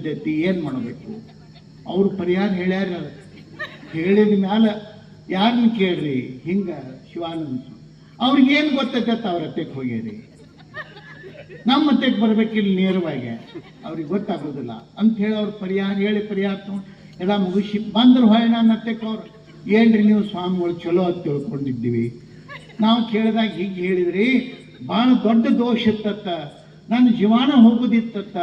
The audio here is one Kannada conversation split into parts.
ಬಿದ್ದೈತಿ, ಏನು ಮಾಡಬೇಕು? ಅವರು ಪರಿಹಾರ ಹೇಳ್ಯಾರ. ಹೇಳಿದ ಮ್ಯಾಲ ಯಾರನ್ನ ಕೇಳ್ರಿ? ಹಿಂಗೆ ಶಿವಾನಂದ ಅವ್ರಿಗೇನು ಗೊತ್ತೈತೆ ಅವ್ರ ಹತ್ತೆಗೆ ಹೋಗ್ಯಾರಿ. ನಮ್ಮ ಹತ್ತೆಗೆ ಬರ್ಬೇಕಿಲ್ಲ ನೇರವಾಗಿ, ಅವ್ರಿಗೆ ಗೊತ್ತಾಗೋದಿಲ್ಲ ಅಂತ ಹೇಳಿ ಅವ್ರು ಪರಿಹಾರ ಹೇಳಿ ಪರಿಹಾರ ತಗೊಂಡು ಎಲ್ಲ ಮುಗಿಸಿ ಬಂದ್ರು. ಹೊಳೆ ನನ್ನ ಹತ್ತೆಗೆ ಅವ್ರು, ಏನ್ರಿ ನೀವು ಸ್ವಾಮಿಗಳು ಚಲೋ ಅಂತ ತಿಳ್ಕೊಂಡಿದ್ದೀವಿ, ನಾವು ಕೇಳಿದಾಗ ಹೀಗೆ ಹೇಳಿದ್ರಿ, ಭಾಳ ದೊಡ್ಡ ದೋಷ ಇತ್ತತ್ತ, ನನ್ನ ಜೀವಾನ ಹೋಗೋದಿತ್ತತ್ತ,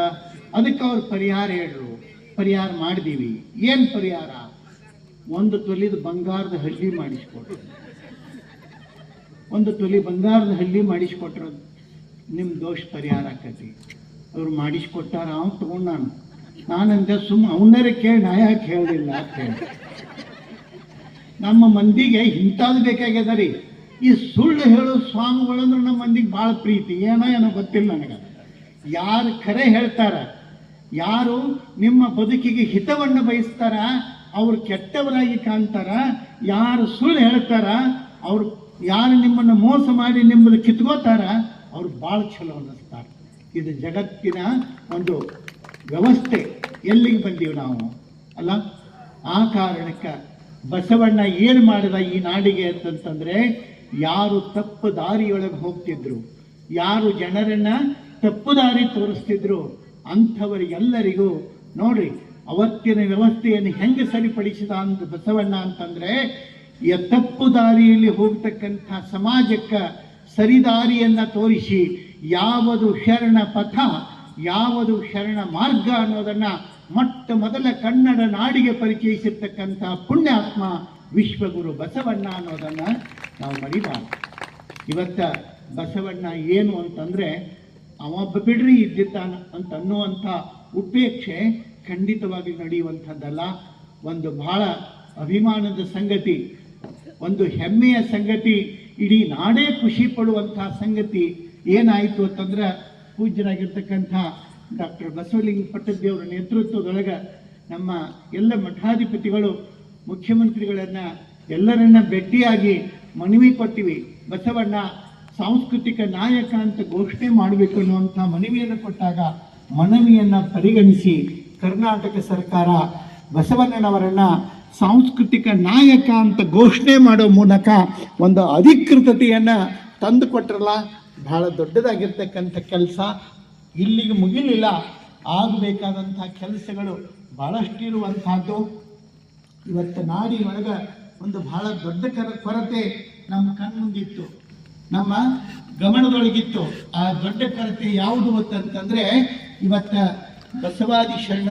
ಅದಕ್ಕೆ ಅವ್ರು ಪರಿಹಾರ ಹೇಳ್ರು. ಪರಿಹಾರ ಮಾಡಿದೀವಿ. ಏನು ಪರಿಹಾರ? 1 ತೊಲಿದ ಬಂಗಾರದ ಹಳ್ಳಿ ಮಾಡಿಸ್ಕೊಟ್ರು. 1 ತೊಲಿ ಬಂಗಾರದ ಹಳ್ಳಿ ಮಾಡಿಸ್ಕೊಟ್ರು. ನಿಮ್ಮ ದೋಷ ಪರಿಹಾರ ಆಕತಿ. ಅವ್ರು ಮಾಡಿಸ್ಕೊಟ್ಟಾರ. ಅವ್ನು ತಗೊಂಡು ನಾನಂದೆ ಸುಮ್ಮ ಅವನರೇ ಕೇಳಿ ನಾ ಯಾಕೆ ಹೇಳಲಿಲ್ಲ ಅಂತ ಹೇಳಿ. ನಮ್ಮ ಮಂದಿಗೆ ಇಂಥದ್ದು ಬೇಕಾಗ್ಯದ ರೀ. ಈ ಸುಳ್ಳು ಹೇಳೋ ಸ್ವಾಮಿಗಳಂದ್ರೆ ನಮ್ಮ ಮಂದಿಗೆ ಭಾಳ ಪ್ರೀತಿ. ಏನೋ ಗೊತ್ತಿಲ್ಲ ನನಗೆ. ಯಾರು ಖರೆ ಹೇಳ್ತಾರ, ಯಾರು ನಿಮ್ಮ ಬದುಕಿಗೆ ಹಿತವನ್ನು ಬಯಸ್ತಾರ, ಅವ್ರು ಕೆಟ್ಟವರಾಗಿ ಕಾಣ್ತಾರ. ಯಾರು ಸುಳ್ಳು ಹೇಳ್ತಾರ, ಅವ್ರು ಯಾರು ನಿಮ್ಮನ್ನು ಮೋಸ ಮಾಡಿ ನಿಮ್ಮದು ಕಿತ್ಕೋತಾರ, ಅವ್ರು ಭಾಳ ಚಲೋ ಅನ್ನಿಸ್ತಾರೆ. ಇದು ಜಗತ್ತಿನ ಒಂದು ವ್ಯವಸ್ಥೆ. ಎಲ್ಲಿಗೆ ಬಂದೀವಿ ನಾವು ಅಲ್ಲ? ಆ ಕಾರಣಕ್ಕೆ ಬಸವಣ್ಣ ಏನು ಮಾಡಿದ ಈ ನಾಡಿಗೆ ಅಂತಂತಂದ್ರೆ, ಯಾರು ತಪ್ಪು ದಾರಿಯೊಳಗೆ ಹೋಗ್ತಿದ್ರು, ಯಾರು ಜನರನ್ನ ತಪ್ಪು ದಾರಿ ತೋರಿಸ್ತಿದ್ರು, ಅಂಥವರಿಗೆಲ್ಲರಿಗೂ ನೋಡ್ರಿ ಅವತ್ತಿನ ವ್ಯವಸ್ಥೆಯನ್ನು ಹೆಂಗೆ ಸರಿಪಡಿಸಿದ ಅಂತ ಬಸವಣ್ಣ ಅಂತಂದ್ರೆ, ತಪ್ಪು ದಾರಿಯಲ್ಲಿ ಹೋಗ್ತಕ್ಕಂಥ ಸಮಾಜಕ್ಕೆ ಸರಿದಾರಿಯನ್ನ ತೋರಿಸಿ ಯಾವುದು ಶರಣ ಪಥ, ಯಾವುದು ಶರಣ ಮಾರ್ಗ ಅನ್ನೋದನ್ನ ಮೊಟ್ಟ ಮೊದಲ ಕನ್ನಡ ನಾಡಿಗೆ ಪರಿಚಯಿಸಿರ್ತಕ್ಕಂಥ ಪುಣ್ಯಾತ್ಮ ವಿಶ್ವಗುರು ಬಸವಣ್ಣ ಅನ್ನೋದನ್ನ ನಾವು ಮರಿಬಾರ್ದು. ಇವತ್ತ ಬಸವಣ್ಣ ಏನು ಅಂತಂದ್ರೆ, ಅವೊಬ್ಬ ಬಿಡ್ರಿ ಇದ್ದಿದ್ದಾನ ಅಂತ ಅನ್ನುವಂಥ ಉಪೇಕ್ಷೆ ಖಂಡಿತವಾಗಿ ನಡೆಯುವಂಥದ್ದಲ್ಲ. ಒಂದು ಬಹಳ ಅಭಿಮಾನದ ಸಂಗತಿ, ಒಂದು ಹೆಮ್ಮೆಯ ಸಂಗತಿ, ಇಡೀ ನಾಡೇ ಖುಷಿ ಪಡುವಂಥ ಸಂಗತಿ ಏನಾಯಿತು ಅಂತಂದ್ರೆ, ಪೂಜ್ಯರಾಗಿರ್ತಕ್ಕಂಥ ಡಾಕ್ಟರ್ ಬಸವಲಿಂಗ ಪಟ್ಟದೇವರ ನೇತೃತ್ವದೊಳಗೆ ನಮ್ಮ ಎಲ್ಲ ಮಠಾಧಿಪತಿಗಳು ಮುಖ್ಯಮಂತ್ರಿಗಳನ್ನ ಎಲ್ಲರನ್ನ ಭೇಟಿಯಾಗಿ ಮನವಿ ಕೊಟ್ಟಿವಿ. ಬಸವಣ್ಣ ಸಾಂಸ್ಕೃತಿಕ ನಾಯಕ ಅಂತ ಘೋಷಣೆ ಮಾಡಬೇಕು ಅನ್ನುವಂಥ ಮನವಿಯನ್ನು ಕೊಟ್ಟಾಗ, ಮನವಿಯನ್ನ ಪರಿಗಣಿಸಿ ಕರ್ನಾಟಕ ಸರ್ಕಾರ ಬಸವಣ್ಣನವರನ್ನ ಸಾಂಸ್ಕೃತಿಕ ನಾಯಕ ಅಂತ ಘೋಷಣೆ ಮಾಡೋ ಮೂಲಕ ಒಂದು ಅಧಿಕೃತತೆಯನ್ನ ತಂದು ಕೊಟ್ರಲ್ಲ, ಬಹಳ ದೊಡ್ಡದಾಗಿರ್ತಕ್ಕಂಥ ಕೆಲಸ. ಇಲ್ಲಿಗೆ ಮುಗಿಲಿಲ್ಲ, ಆಗಬೇಕಾದಂಥ ಕೆಲಸಗಳು ಬಹಳಷ್ಟು ಇರುವಂತಹದ್ದು. ಇವತ್ತು ನಾಡಿನೊಳಗೆ ಒಂದು ಬಹಳ ದೊಡ್ಡ ಕೊರತೆ ನಮ್ಮ ಕಣ್ಮುಂದಿತ್ತು, ನಮ್ಮ ಗಮನದೊಳಗಿತ್ತು. ಆ ದೊಡ್ಡ ಕೊರತೆ ಯಾವುದು ಅಂತಂದ್ರೆ, ಇವತ್ತ ಬಸವಾದಿ ಶರಣ